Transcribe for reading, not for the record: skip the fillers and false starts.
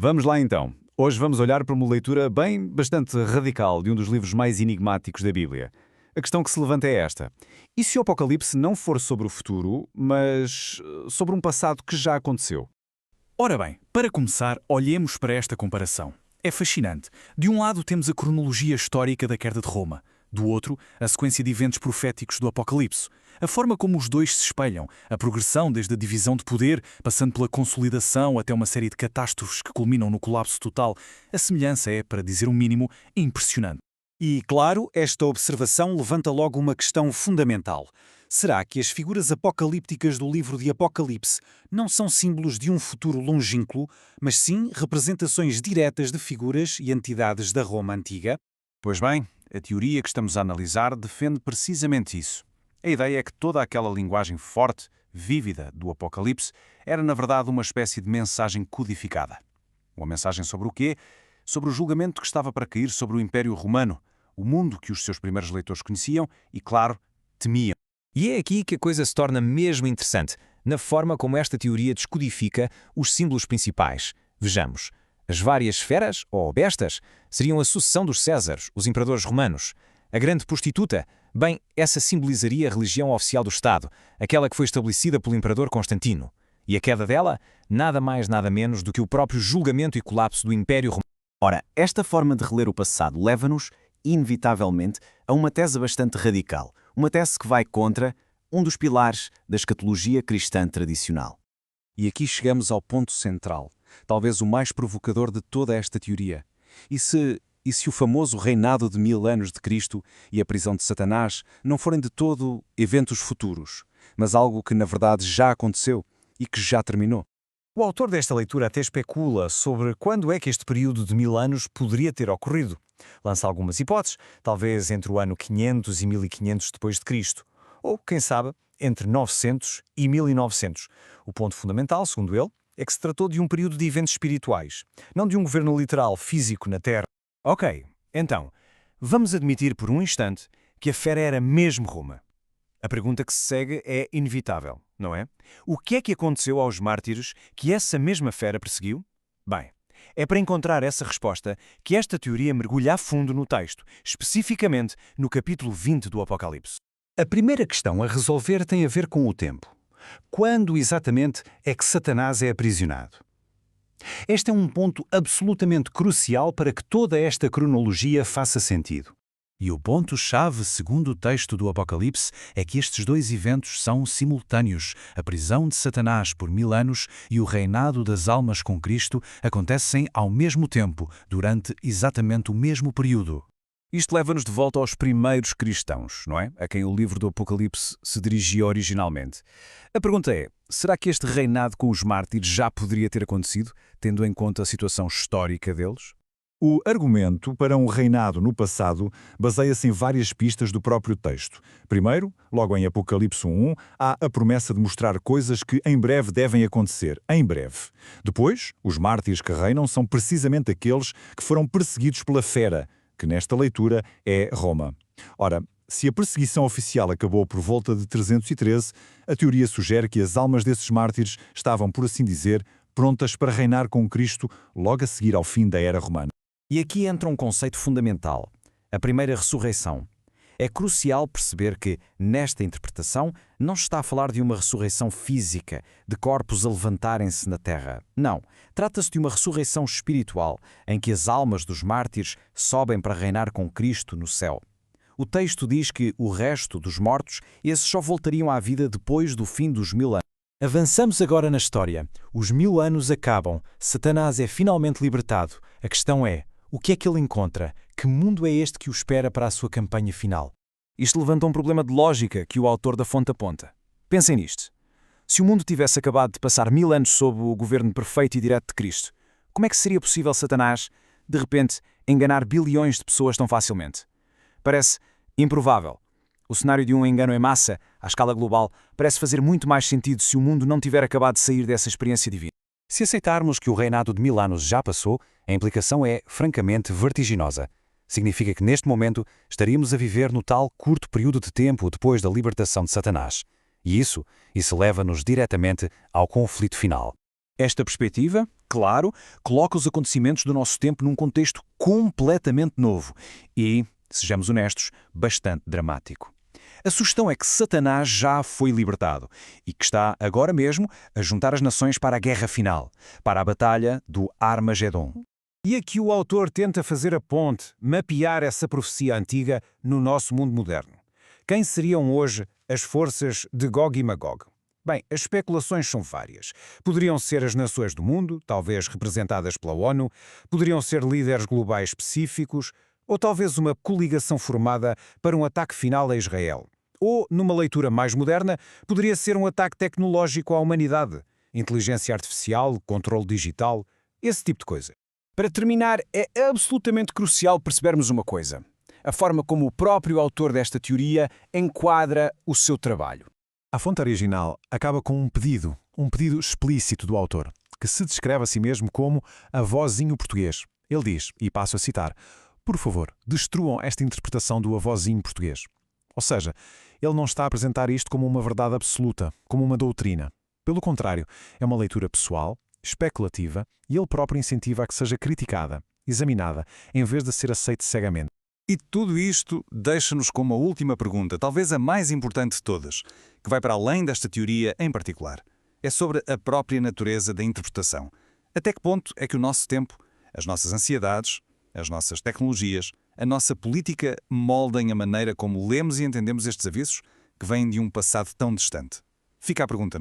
Vamos lá então. Hoje vamos olhar para uma leitura bastante radical de um dos livros mais enigmáticos da Bíblia. A questão que se levanta é esta: e se o Apocalipse não for sobre o futuro, mas sobre um passado que já aconteceu? Ora bem, para começar, olhemos para esta comparação. É fascinante. De um lado temos a cronologia histórica da queda de Roma. Do outro, a sequência de eventos proféticos do Apocalipse. A forma como os dois se espelham, a progressão desde a divisão de poder, passando pela consolidação até uma série de catástrofes que culminam no colapso total. A semelhança é, para dizer o mínimo, impressionante. E, claro, esta observação levanta logo uma questão fundamental. Será que as figuras apocalípticas do livro de Apocalipse não são símbolos de um futuro longínquo, mas sim representações diretas de figuras e entidades da Roma antiga? Pois bem, a teoria que estamos a analisar defende precisamente isso. A ideia é que toda aquela linguagem forte, vívida do Apocalipse era, na verdade, uma espécie de mensagem codificada. Uma mensagem sobre o quê? Sobre o julgamento que estava para cair sobre o Império Romano, o mundo que os seus primeiros leitores conheciam e, claro, temiam. E é aqui que a coisa se torna mesmo interessante, na forma como esta teoria descodifica os símbolos principais. Vejamos. As várias esferas, ou bestas, seriam a sucessão dos Césares, os imperadores romanos. A grande prostituta, bem, essa simbolizaria a religião oficial do Estado, aquela que foi estabelecida pelo imperador Constantino. E a queda dela, nada mais nada menos do que o próprio julgamento e colapso do Império Romano. Ora, esta forma de reler o passado leva-nos, inevitavelmente, a uma tese bastante radical. Uma tese que vai contra um dos pilares da escatologia cristã tradicional. E aqui chegamos ao ponto central, talvez o mais provocador de toda esta teoria. E se o famoso reinado de 1000 anos de Cristo e a prisão de Satanás não forem de todo eventos futuros, mas algo que na verdade já aconteceu e que já terminou? O autor desta leitura até especula sobre quando é que este período de 1000 anos poderia ter ocorrido. Lança algumas hipóteses, talvez entre o ano 500 e 1500 depois de Cristo, ou, quem sabe, entre 900 e 1900. O ponto fundamental, segundo ele, é que se tratou de um período de eventos espirituais, não de um governo literal físico na Terra. Ok, então, vamos admitir por um instante que a fera era mesmo Roma. A pergunta que se segue é inevitável, não é? O que é que aconteceu aos mártires que essa mesma fera perseguiu? Bem, é para encontrar essa resposta que esta teoria mergulha a fundo no texto, especificamente no capítulo 20 do Apocalipse. A primeira questão a resolver tem a ver com o tempo. Quando exatamente é que Satanás é aprisionado? Este é um ponto absolutamente crucial para que toda esta cronologia faça sentido. E o ponto-chave, segundo o texto do Apocalipse, é que estes dois eventos são simultâneos. A prisão de Satanás por 1000 anos e o reinado das almas com Cristo acontecem ao mesmo tempo, durante exatamente o mesmo período. Isto leva-nos de volta aos primeiros cristãos, não é? A quem o livro do Apocalipse se dirigia originalmente. A pergunta é, será que este reinado com os mártires já poderia ter acontecido, tendo em conta a situação histórica deles? O argumento para um reinado no passado baseia-se em várias pistas do próprio texto. Primeiro, logo em Apocalipse 1, há a promessa de mostrar coisas que em breve devem acontecer, em breve. Depois, os mártires que reinam são precisamente aqueles que foram perseguidos pela fera, que nesta leitura é Roma. Ora, se a perseguição oficial acabou por volta de 313, a teoria sugere que as almas desses mártires estavam, por assim dizer, prontas para reinar com Cristo logo a seguir ao fim da Era Romana. E aqui entra um conceito fundamental, a primeira ressurreição. É crucial perceber que, nesta interpretação, não está a falar de uma ressurreição física, de corpos a levantarem-se na terra. Não, trata-se de uma ressurreição espiritual, em que as almas dos mártires sobem para reinar com Cristo no céu. O texto diz que o resto dos mortos, esses só voltariam à vida depois do fim dos 1000 anos. Avançamos agora na história. Os 1000 anos acabam, Satanás é finalmente libertado. A questão é, o que é que ele encontra? Que mundo é este que o espera para a sua campanha final? Isto levanta um problema de lógica que o autor da fonte aponta. Pensem nisto. Se o mundo tivesse acabado de passar 1000 anos sob o governo perfeito e direto de Cristo, como é que seria possível Satanás, de repente, enganar bilhões de pessoas tão facilmente? Parece improvável. O cenário de um engano em massa, à escala global, parece fazer muito mais sentido se o mundo não tiver acabado de sair dessa experiência divina. Se aceitarmos que o reinado de 1000 anos já passou, a implicação é, francamente, vertiginosa. Significa que, neste momento, estaríamos a viver no tal curto período de tempo depois da libertação de Satanás. E isso leva-nos diretamente ao conflito final. Esta perspectiva, claro, coloca os acontecimentos do nosso tempo num contexto completamente novo e, sejamos honestos, bastante dramático. A sugestão é que Satanás já foi libertado e que está agora mesmo a juntar as nações para a guerra final, para a batalha do Armagedon. E aqui o autor tenta fazer a ponte, mapear essa profecia antiga no nosso mundo moderno. Quem seriam hoje as forças de Gog e Magog? Bem, as especulações são várias. Poderiam ser as nações do mundo, talvez representadas pela ONU, poderiam ser líderes globais específicos, ou talvez uma coligação formada para um ataque final a Israel. Ou, numa leitura mais moderna, poderia ser um ataque tecnológico à humanidade, inteligência artificial, controle digital, esse tipo de coisa. Para terminar, é absolutamente crucial percebermos uma coisa: a forma como o próprio autor desta teoria enquadra o seu trabalho. A fonte original acaba com um pedido explícito do autor, que se descreve a si mesmo como avózinho português. Ele diz, e passo a citar: por favor, destruam esta interpretação do avózinho português. Ou seja, ele não está a apresentar isto como uma verdade absoluta, como uma doutrina. Pelo contrário, é uma leitura pessoal, especulativa, e ele próprio incentiva a que seja criticada, examinada, em vez de ser aceite cegamente. E tudo isto deixa-nos com uma última pergunta, talvez a mais importante de todas, que vai para além desta teoria em particular. É sobre a própria natureza da interpretação. Até que ponto é que o nosso tempo, as nossas ansiedades, as nossas tecnologias, a nossa política moldem a maneira como lemos e entendemos estes avisos que vêm de um passado tão distante? Fica a pergunta.